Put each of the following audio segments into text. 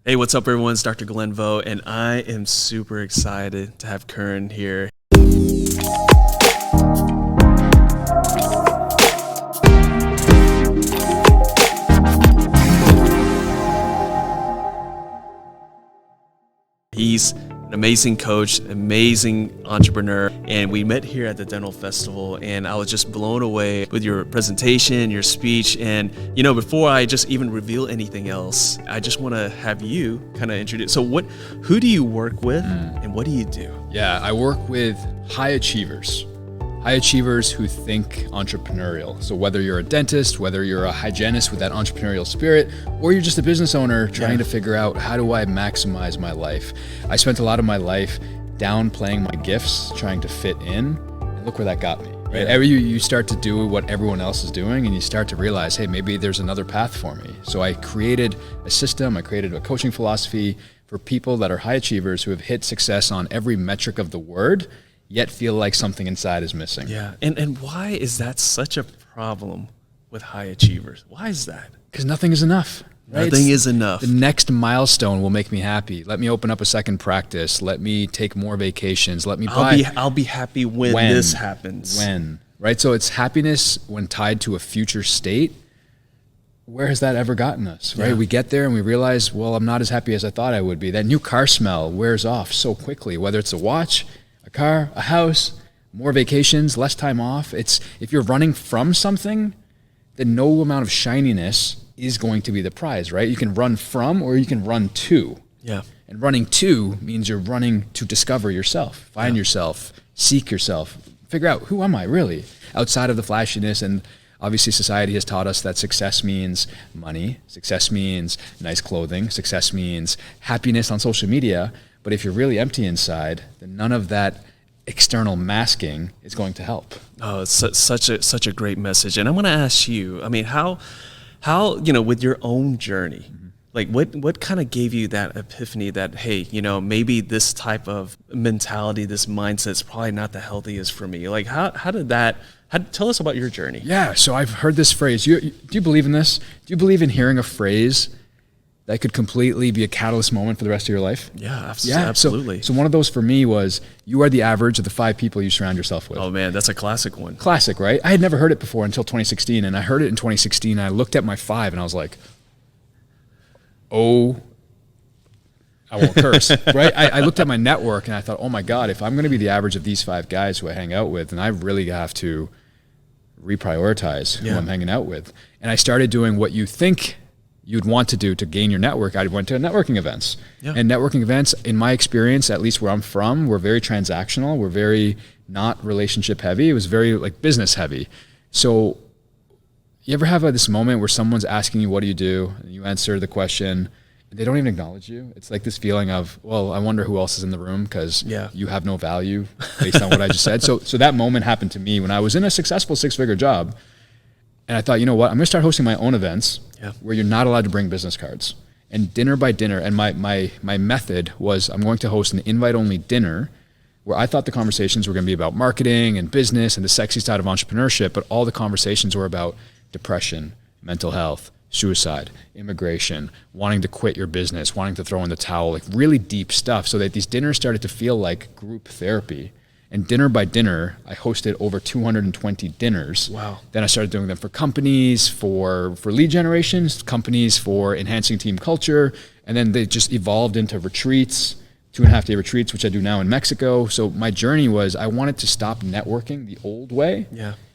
Hey, what's up, everyone? It's Dr. Glenn Vo, and I am super excited to have Curran here. He's an amazing coach, amazing entrepreneur, and we met here at the Dental Festival, and I was just blown away with your presentation, your speech, and before I just even reveal anything else, I just want to have you kind of introduce. So who do you work with, and what do you do? Yeah, I work with high achievers who think entrepreneurial. So whether you're a dentist, whether you're a hygienist with that entrepreneurial spirit, or you're just a business owner trying to figure out, how do I maximize my life? I spent a lot of my life downplaying my gifts, trying to fit in, and look where that got me. Right? You start to do what everyone else is doing, and you start to realize, hey, maybe there's another path for me. So I created a system, I created a coaching philosophy for people that are high achievers who have hit success on every metric of the word, yet feel like something inside is missing. Yeah, and why is that such a problem with high achievers? Why is that? Because nothing is enough. Right? Nothing is enough. The next milestone will make me happy. Let me open up a second practice. Let me take more vacations. Let me buy. I'll be happy when this happens. Right? So it's happiness when tied to a future state. Where has that ever gotten us, right? Yeah. We get there and we realize, well, I'm not as happy as I thought I would be. That new car smell wears off so quickly, whether it's a watch, a car, a house, more vacations, less time off. If you're running from something, then no amount of shininess is going to be the prize, right? You can run from or you can run to. Yeah. And running to means you're running to discover yourself, find yourself, seek yourself, figure out, who am I really outside of the flashiness. And obviously society has taught us that success means money, success means nice clothing, success means happiness on social media. But if you're really empty inside, then none of that external masking is going to help. Oh, it's such a great message. And I'm going to ask you, I mean, how with your own journey, like what kind of gave you that epiphany that, hey, maybe this type of mentality, this mindset is probably not the healthiest for me? Like how did that, tell us about your journey. Yeah, so I've heard this phrase. Do you believe in this? Do you believe in hearing a phrase that could completely be a catalyst moment for the rest of your life? Yeah, absolutely. So one of those for me was, you are the average of the 5 people you surround yourself with. Oh man, that's a classic one. Classic, right? I had never heard it before until 2016, and I heard it in 2016, and I looked at my 5, and I was like, oh, I won't curse, right? I looked at my network, and I thought, oh my God, if I'm going to be the average of these 5 guys who I hang out with, then I really have to reprioritize who I'm hanging out with. And I started doing what you think you'd want to do to gain your network. I went to networking events. Yeah. And networking events, in my experience, at least where I'm from, were very transactional. We're very not relationship heavy. It was very business heavy. So you ever have this moment where someone's asking you, what do you do? And you answer the question, and they don't even acknowledge you. It's like this feeling of, well, I wonder who else is in the room, because you have no value based on what I just said. So that moment happened to me when I was in a successful 6-figure job. And I thought, you know what, I'm gonna start hosting my own events where you're not allowed to bring business cards. And dinner by dinner, and my method was, I'm going to host an invite-only dinner where I thought the conversations were gonna be about marketing and business and the sexy side of entrepreneurship, but all the conversations were about depression, mental health, suicide, immigration, wanting to quit your business, wanting to throw in the towel, really deep stuff, so that these dinners started to feel like group therapy. And dinner by dinner, I hosted over 220 dinners. Wow. Then I started doing them for companies, for lead generations, companies for enhancing team culture. And then they just evolved into retreats, 2.5-day retreats, which I do now in Mexico. So my journey was, I wanted to stop networking the old way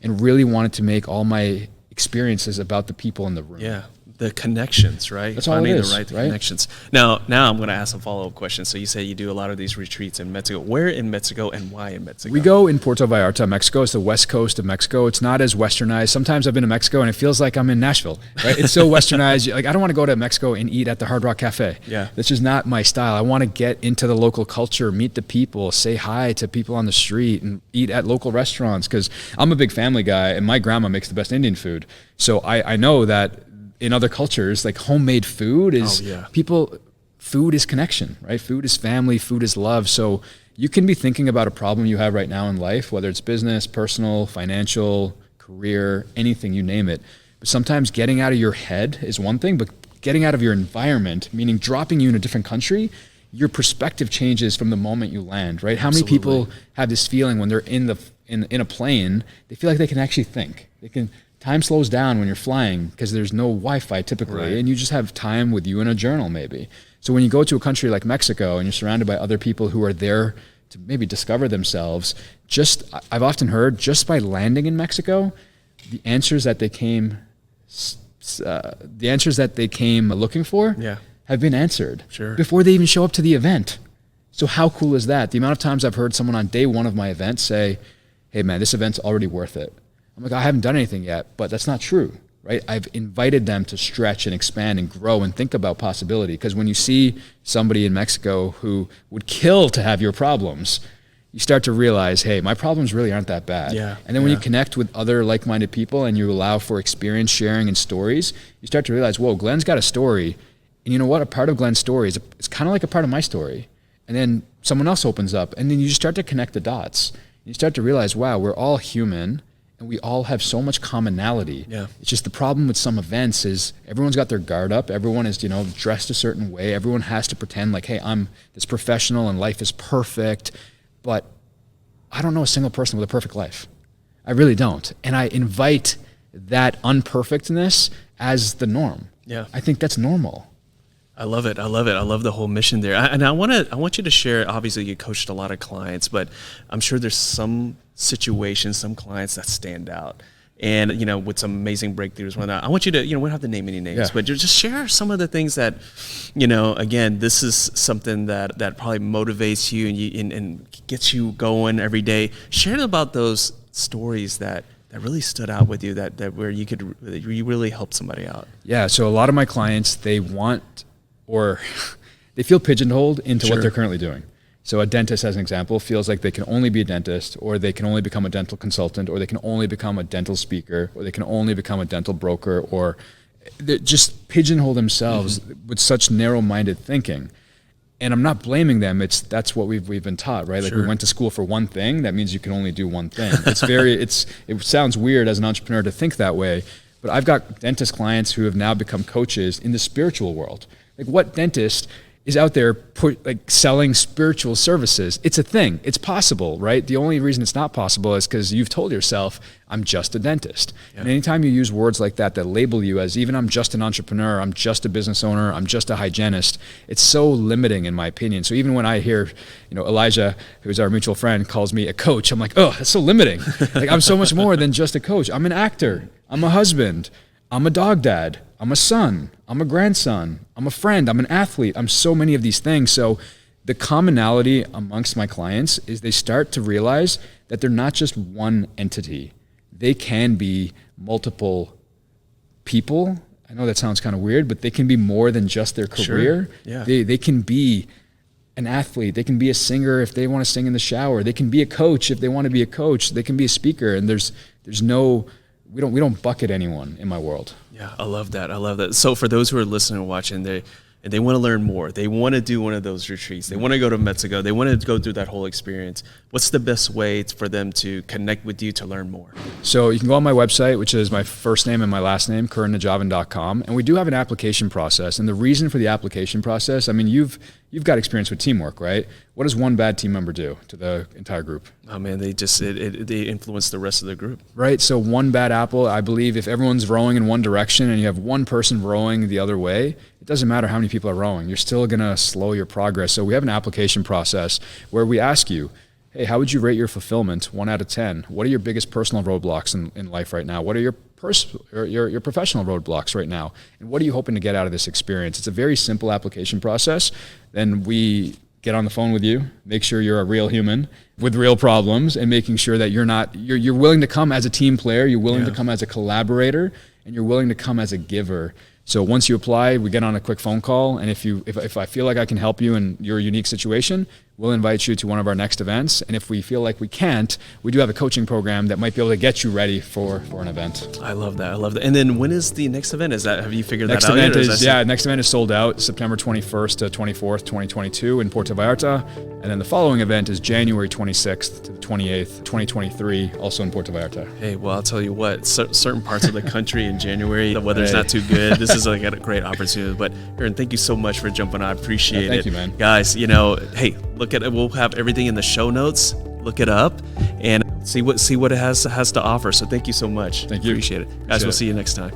and really wanted to make all my experiences about the people in the room. Yeah. The connections, right? That's all it is, right? Connections. Now I'm going to ask a follow-up question. So you say you do a lot of these retreats in Mexico. Where in Mexico and why in Mexico? We go in Puerto Vallarta, Mexico. It's the west coast of Mexico. It's not as westernized. Sometimes I've been to Mexico and it feels like I'm in Nashville, right? It's so westernized. I don't want to go to Mexico and eat at the Hard Rock Cafe. Yeah. That's just not my style. I want to get into the local culture, meet the people, say hi to people on the street, and eat at local restaurants, because I'm a big family guy and my grandma makes the best Indian food. So I know that in other cultures, homemade food is food is connection, right? Food is family, food is love. So you can be thinking about a problem you have right now in life, whether it's business, personal, financial, career, anything, you name it. But sometimes getting out of your head is one thing, but getting out of your environment, meaning dropping you in a different country, your perspective changes from the moment you land, right? How many people have this feeling when they're in a plane, they feel like they can actually think. Time slows down when you're flying because there's no Wi-Fi typically, and you just have time with you and a journal maybe. So when you go to a country like Mexico and you're surrounded by other people who are there to maybe discover themselves, I've often heard just by landing in Mexico, the answers that they came looking for have been answered before they even show up to the event. So how cool is that? The amount of times I've heard someone on day one of my event say, hey man, this event's already worth it. I'm like, I haven't done anything yet, but that's not true, right? I've invited them to stretch and expand and grow and think about possibility. Because when you see somebody in Mexico who would kill to have your problems, you start to realize, hey, my problems really aren't that bad. And then when you connect with other like-minded people and you allow for experience sharing and stories, you start to realize, whoa, Glenn's got a story. And you know what? A part of Glenn's story is it's kind of like a part of my story. And then someone else opens up, and then you just start to connect the dots. You start to realize, wow, we're all human, and we all have so much commonality. It's just the problem with some events is everyone's got their guard up. Everyone is, dressed a certain way. Everyone has to pretend like, hey, I'm this professional and life is perfect. But I don't know a single person with a perfect life. I really don't. And I invite that unperfectness as the norm. I think that's normal. I love it. I love the whole mission there. And I want you to share, obviously you coached a lot of clients, but I'm sure there's some situations, some clients that stand out. And, with some amazing breakthroughs. I want you to, we don't have to name any names, but just share some of the things that, again, this is something that probably motivates you and gets you going every day. Share about those stories that really stood out with you, that where you really helped somebody out. Yeah. So a lot of my clients, they feel pigeonholed into what they're currently doing. So a dentist, as an example, feels like they can only be a dentist, or they can only become a dental consultant, or they can only become a dental speaker, or they can only become a dental broker, or they just pigeonhole themselves with such narrow-minded thinking. And I'm not blaming them. That's what we've been taught, right? Like we went to school for one thing. That means you can only do one thing. It sounds weird as an entrepreneur to think that way, but I've got dentist clients who have now become coaches in the spiritual world. Like what dentist is out there selling spiritual services? It's a thing. It's possible, right? The only reason it's not possible is because you've told yourself, I'm just a dentist. And anytime you use words like that label you as even I'm just an entrepreneur, I'm just a business owner, I'm just a hygienist, it's so limiting in my opinion. So even when I hear, Elijah, who's our mutual friend, calls me a coach, I'm like, oh, that's so limiting. Like I'm so much more than just a coach. I'm an actor. I'm a husband. I'm a dog dad. I'm a son. I'm a grandson. I'm a friend. I'm an athlete. I'm so many of these things. So the commonality amongst my clients is they start to realize that they're not just one entity. They can be multiple people. I know that sounds kind of weird, but they can be more than just their career. They can be an athlete. They can be a singer if they want to sing in the shower. They can be a coach if they want to be a coach. They can be a speaker. And there's no... We don't bucket anyone in my world. Yeah, I love that. So for those who are listening and watching, they want to learn more. They want to do one of those retreats. They want to go to Mexico. They want to go through that whole experience. What's the best way for them to connect with you to learn more? So you can go on my website, which is my first name and my last name, KaranNijhawan.com. And we do have an application process. And the reason for the application process, I mean, you've got experience with teamwork, right? What does one bad team member do to the entire group? Oh man, they influence the rest of the group. Right, so one bad apple, I believe if everyone's rowing in one direction and you have one person rowing the other way, it doesn't matter how many people are rowing. You're still gonna slow your progress. So we have an application process where we ask you, hey, how would you rate your fulfillment 1 out of 10? What are your biggest personal roadblocks in life right now? What are your professional roadblocks right now? And what are you hoping to get out of this experience? It's a very simple application process. Then we get on the phone with you, make sure you're a real human with real problems, and making sure that you're willing to come as a team player, you're willing to come as a collaborator, and you're willing to come as a giver. So once you apply, we get on a quick phone call, and if I feel like I can help you in your unique situation, we'll invite you to one of our next events. And if we feel like we can't, we do have a coaching program that might be able to get you ready for an event. I love that. I love that. And then when is the next event? Have you figured Next that out event yet? Next event is sold out, September 21st to 24th, 2022 in Puerto Vallarta. And then the following event is January 26th to the 28th, 2023, also in Puerto Vallarta. Hey, well, I'll tell you what, certain parts of the country in January, the weather's not too good. This is like a great opportunity. But Curran, thank you so much for jumping on. I appreciate it. Thank you, man. Guys, hey, look at it. We'll have everything in the show notes. Look it up and see what it has to offer. So thank you so much. Thank you. Appreciate it. Guys, we'll see you next time.